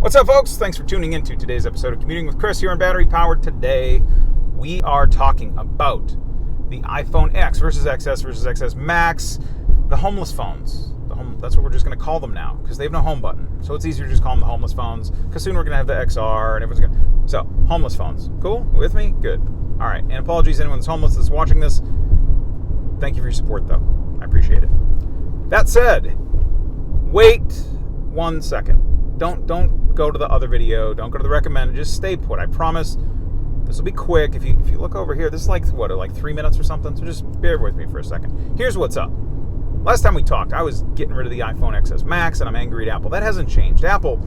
What's up, folks? Thanks for tuning in to today's episode of Commuting with Chris here on Battery Powered. Today, we are talking about the iPhone X versus XS versus XS Max, the homeless phones. That's what we're just going to call them now, because they have no home button. So it's easier to just call them the homeless phones, because soon we're going to have the XR, and everyone's going to... So, homeless phones. Cool? With me? Good. All right. And apologies to anyone that's homeless that's watching this. Thank you for your support, though. I appreciate it. That said, wait 1 second. Don't go to the other video. Don't go to the recommended. Just stay put. I promise this will be quick. If you look over here, this is like 3 minutes or something. So just bear with me for a second. Here's what's up. Last time we talked, I was getting rid of the iPhone XS Max, and I'm angry at Apple. That hasn't changed. Apple,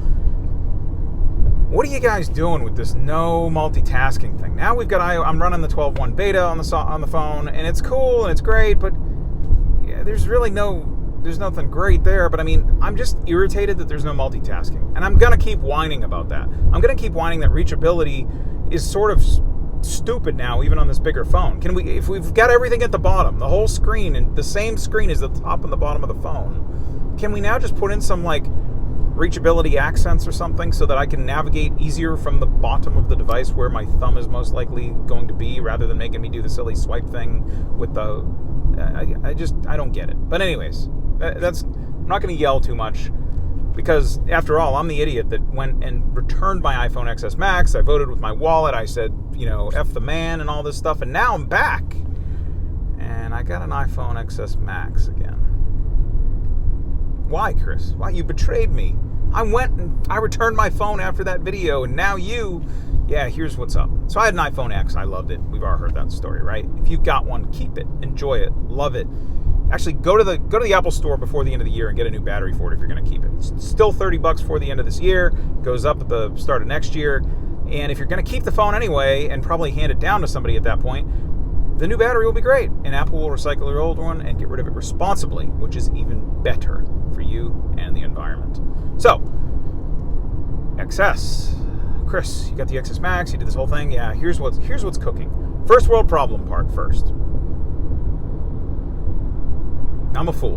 what are you guys doing with this no multitasking thing? Now I'm running the 12.1 beta on the phone, and it's cool and it's great, but yeah, there's nothing great there. But I mean, I'm just irritated that there's no multitasking, and I'm gonna keep whining about that. I'm gonna keep whining that reachability is sort of stupid now, even on this bigger phone. If we've got everything at the bottom, the whole screen, and the same screen is the top and the bottom of the phone, can we now just put in some like reachability accents or something so that I can navigate easier from the bottom of the device where my thumb is most likely going to be, rather than making me do the silly swipe thing with the... I don't get it. But anyways, I'm not going to yell too much, because after all, I'm the idiot that went and returned my iPhone XS Max. I voted with my wallet. I said, F the man and all this stuff. And now I'm back. And I got an iPhone XS Max again. Why, Chris? Why? You betrayed me. I went and I returned my phone after that video, and now here's what's up. So I had an iPhone X. I loved it. We've all heard that story, right? If you've got one, keep it. Enjoy it. Love it. Actually, go to the Apple Store before the end of the year and get a new battery for it if you're going to keep it. It's still $30 for the end of this year. Goes up at the start of next year. And if you're going to keep the phone anyway and probably hand it down to somebody at that point, the new battery will be great. And Apple will recycle your old one and get rid of it responsibly, which is even better for you and the environment. So, XS. Chris, you got the XS Max. You did this whole thing. Yeah, here's what's cooking. First world problem part first. I'm a fool.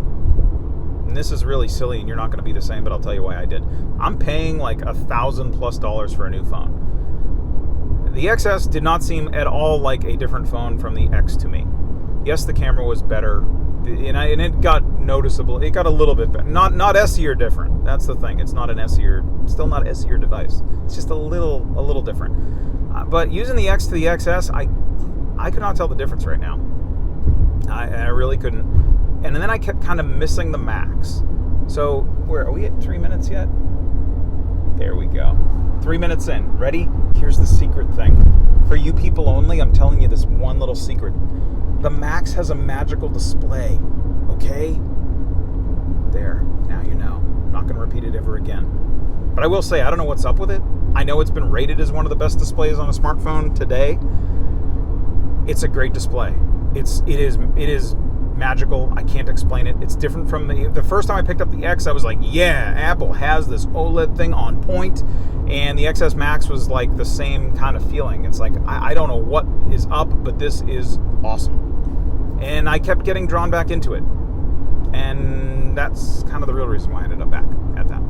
And this is really silly, and you're not going to be the same, but I'll tell you why I did. I'm paying like $1,000+ for a new phone. The XS did not seem at all like a different phone from the X to me. Yes, the camera was better, and it got noticeable. It got a little bit better. Not S-ier different. That's the thing. It's not an S-ier, still not S-ier device. It's just a little different. But using the X to the XS, I could not tell the difference right now. I really couldn't. And then I kept kind of missing the Max. So, where are we at 3 minutes yet? There we go. 3 minutes in. Ready? Here's the secret thing. For you people only, I'm telling you this one little secret. The Max has a magical display. Okay? There. Now you know. Not going to repeat it ever again. But I will say, I don't know what's up with it. I know it's been rated as one of the best displays on a smartphone today. It's a great display. It is magical. I can't explain it. It's different from the first time I picked up the X. I was like, yeah, Apple has this OLED thing on point, and the XS Max was like the same kind of feeling. It's like, I don't know what is up, but this is awesome. And I kept getting drawn back into it, and that's kind of the real reason why I ended up back at that.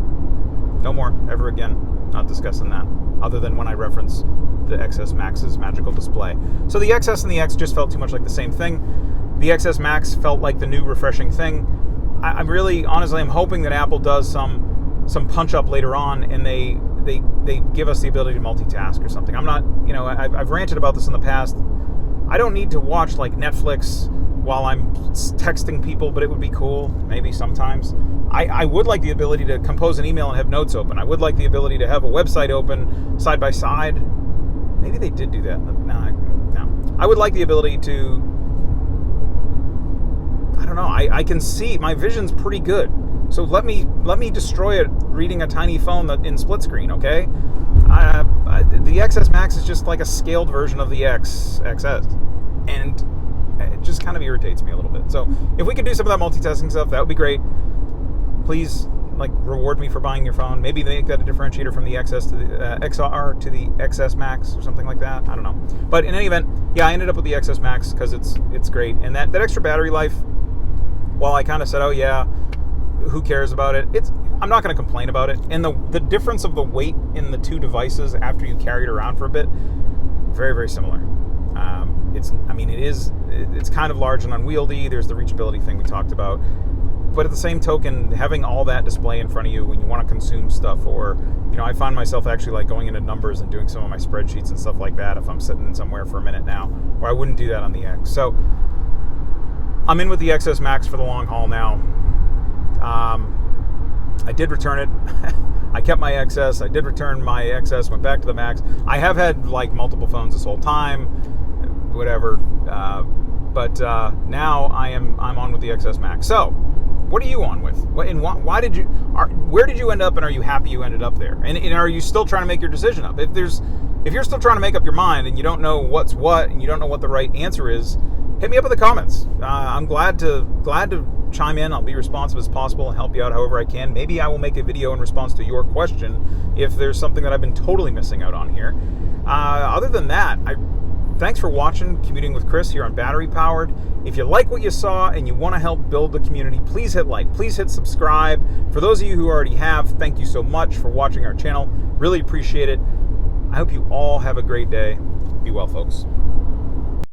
No more ever again, not discussing that, other than when I reference the XS Max's magical display. So the XS and the X just felt too much like the same thing. The XS Max felt like the new refreshing thing. I'm really, honestly, I'm hoping that Apple does some punch up later on, and they give us the ability to multitask or something. I'm not, I've ranted about this in the past. I don't need to watch like Netflix while I'm texting people, but it would be cool, maybe sometimes. I would like the ability to compose an email and have notes open. I would like the ability to have a website open side by side. Maybe they did do that. No. I would like the ability to... I don't know. I can see, my vision's pretty good. So let me destroy it reading a tiny phone in split screen, okay? The XS Max is just like a scaled version of the XS, and it just kind of irritates me a little bit. So if we could do some of that multitasking stuff, that would be great. Please, reward me for buying your phone. Maybe they make that a differentiator from the XS to the XR to the XS Max or something like that. I don't know. But in any event, yeah, I ended up with the XS Max because it's great, and that extra battery life. While I kind of said, oh yeah, who cares about it? I'm not going to complain about it. And the difference of the weight in the two devices after you carry it around for a bit, very, very similar. It's kind of large and unwieldy. There's the reachability thing we talked about. But at the same token, having all that display in front of you when you want to consume stuff, or, I find myself actually like going into numbers and doing some of my spreadsheets and stuff like that if I'm sitting somewhere for a minute now, where I wouldn't do that on the X. So I'm in with the XS Max for the long haul now. I did return it. I kept my XS. I did return my XS, went back to the Max. I have had like multiple phones this whole time, whatever. But now I'm on with the XS Max. So, what are you on with? Why did you? Where did you end up, and are you happy you ended up there? And are you still trying to make your decision up? If you're still trying to make up your mind and you don't know what's what and you don't know what the right answer is, hit me up in the comments. I'm glad to chime in. I'll be responsive as possible and help you out however I can. Maybe I will make a video in response to your question if there's something that I've been totally missing out on here. Other than that, thanks for watching Commuting with Chris here on Battery Powered. If you like what you saw and you want to help build the community, please hit like, please hit subscribe. For those of you who already have, thank you so much for watching our channel. Really appreciate it. I hope you all have a great day. Be well, folks.